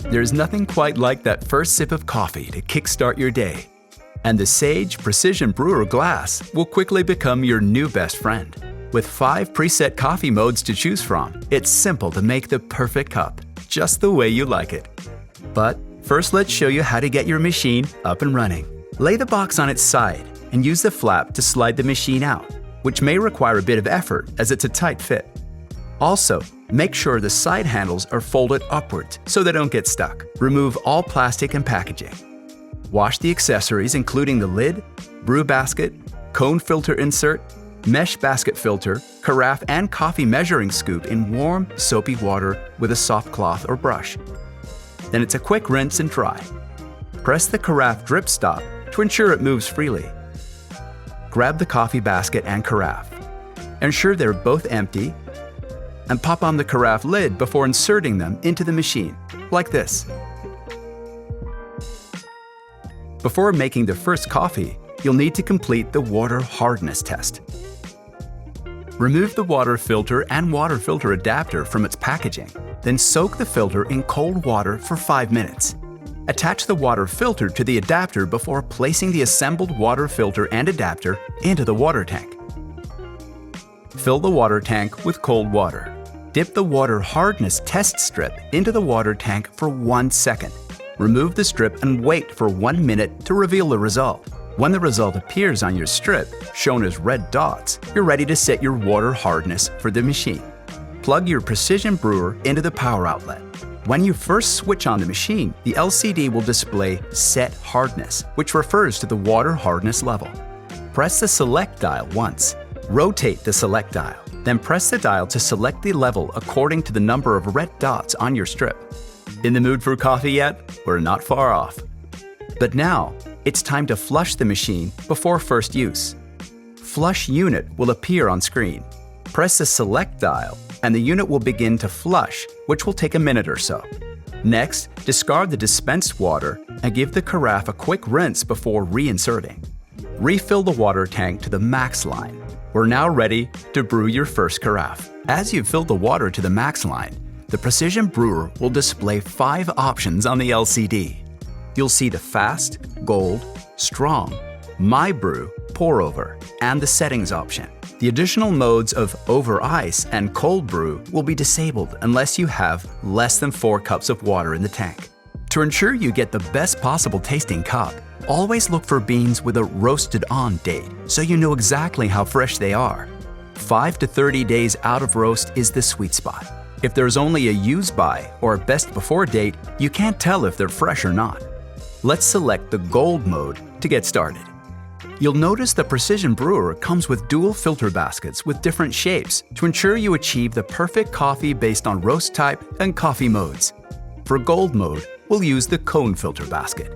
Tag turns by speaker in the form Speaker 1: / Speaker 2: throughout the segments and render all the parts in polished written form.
Speaker 1: There's nothing quite like that first sip of coffee to kickstart your day. And the Sage Precision Brewer Glass will quickly become your new best friend. With 5 preset coffee modes to choose from, it's simple to make the perfect cup, just the way you like it. But first, let's show you how to get your machine up and running. Lay the box on its side and use the flap to slide the machine out, which may require a bit of effort as it's a tight fit. Also, make sure the side handles are folded upwards so they don't get stuck. Remove all plastic and packaging. Wash the accessories including the lid, brew basket, cone filter insert, mesh basket filter, carafe and coffee measuring scoop in warm, soapy water with a soft cloth or brush. Then it's a quick rinse and dry. Press the carafe drip stop to ensure it moves freely. Grab the coffee basket and carafe. Ensure they're both empty and pop on the carafe lid before inserting them into the machine, like this. Before making the first coffee, you'll need to complete the water hardness test. Remove the water filter and water filter adapter from its packaging, then soak the filter in cold water for 5 minutes. Attach the water filter to the adapter before placing the assembled water filter and adapter into the water tank. Fill the water tank with cold water. Dip the water hardness test strip into the water tank for 1 second. Remove the strip and wait for 1 minute to reveal the result. When the result appears on your strip, shown as red dots, you're ready to set your water hardness for the machine. Plug your Precision Brewer into the power outlet. When you first switch on the machine, the LCD will display Set Hardness, which refers to the water hardness level. Press the Select dial once. Rotate the Select dial. Then press the dial to select the level according to the number of red dots on your strip. In the mood for coffee yet? We're not far off. But now, it's time to flush the machine before first use. Flush unit will appear on screen. Press the Select dial and the unit will begin to flush, which will take a minute or so. Next, discard the dispensed water and give the carafe a quick rinse before reinserting. Refill the water tank to the max line. We're now ready to brew your first carafe. As you fill the water to the max line, the Precision Brewer will display 5 options on the LCD. You'll see the Fast, Gold, Strong, My Brew, Pour Over, and the Settings option. The additional modes of Over Ice and Cold Brew will be disabled unless you have less than 4 cups of water in the tank. To ensure you get the best possible tasting cup, always look for beans with a roasted on date so you know exactly how fresh they are. 5 to 30 days out of roast is the sweet spot. If there's only a use by or best before date, you can't tell if they're fresh or not. Let's select the Gold mode to get started. You'll notice the Precision Brewer comes with dual filter baskets with different shapes to ensure you achieve the perfect coffee based on roast type and coffee modes. For Gold mode, we'll use the cone filter basket.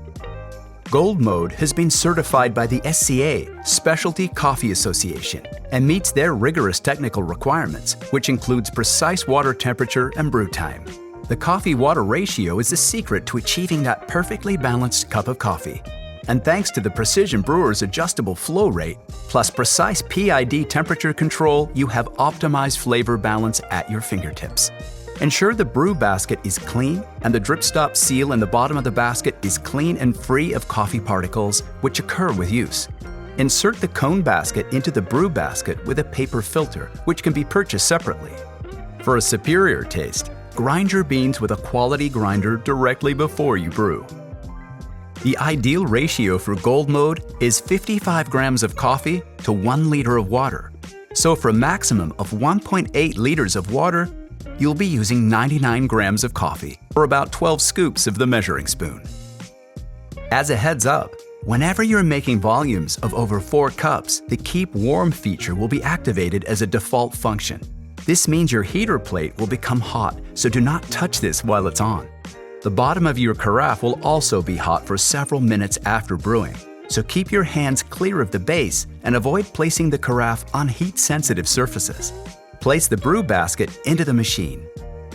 Speaker 1: Gold mode has been certified by the SCA, Specialty Coffee Association, and meets their rigorous technical requirements, which includes precise water temperature and brew time. The coffee-water ratio is the secret to achieving that perfectly balanced cup of coffee. And thanks to the Precision Brewer's adjustable flow rate, plus precise PID temperature control, you have optimized flavor balance at your fingertips. Ensure the brew basket is clean and the drip stop seal in the bottom of the basket is clean and free of coffee particles, which occur with use. Insert the cone basket into the brew basket with a paper filter, which can be purchased separately. For a superior taste, grind your beans with a quality grinder directly before you brew. The ideal ratio for Gold mode is 55 grams of coffee to 1 liter of water. So for a maximum of 1.8 liters of water, you'll be using 99 grams of coffee, or about 12 scoops of the measuring spoon. As a heads up, whenever you're making volumes of over 4 cups, the Keep Warm feature will be activated as a default function. This means your heater plate will become hot, so do not touch this while it's on. The bottom of your carafe will also be hot for several minutes after brewing, so keep your hands clear of the base and avoid placing the carafe on heat-sensitive surfaces. Place the brew basket into the machine.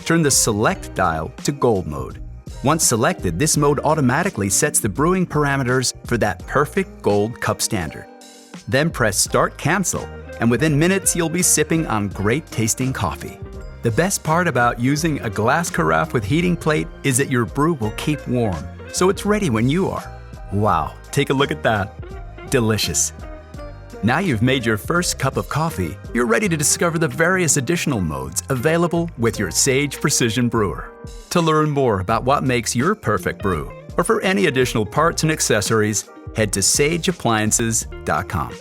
Speaker 1: Turn the Select dial to Gold mode. Once selected, this mode automatically sets the brewing parameters for that perfect gold cup standard. Then press Start Cancel, and within minutes you'll be sipping on great tasting coffee. The best part about using a glass carafe with heating plate is that your brew will keep warm, so it's ready when you are. Wow, take a look at that. Delicious. Now you've made your first cup of coffee, you're ready to discover the various additional modes available with your Sage Precision Brewer. To learn more about what makes your perfect brew, or for any additional parts and accessories, head to sageappliances.com.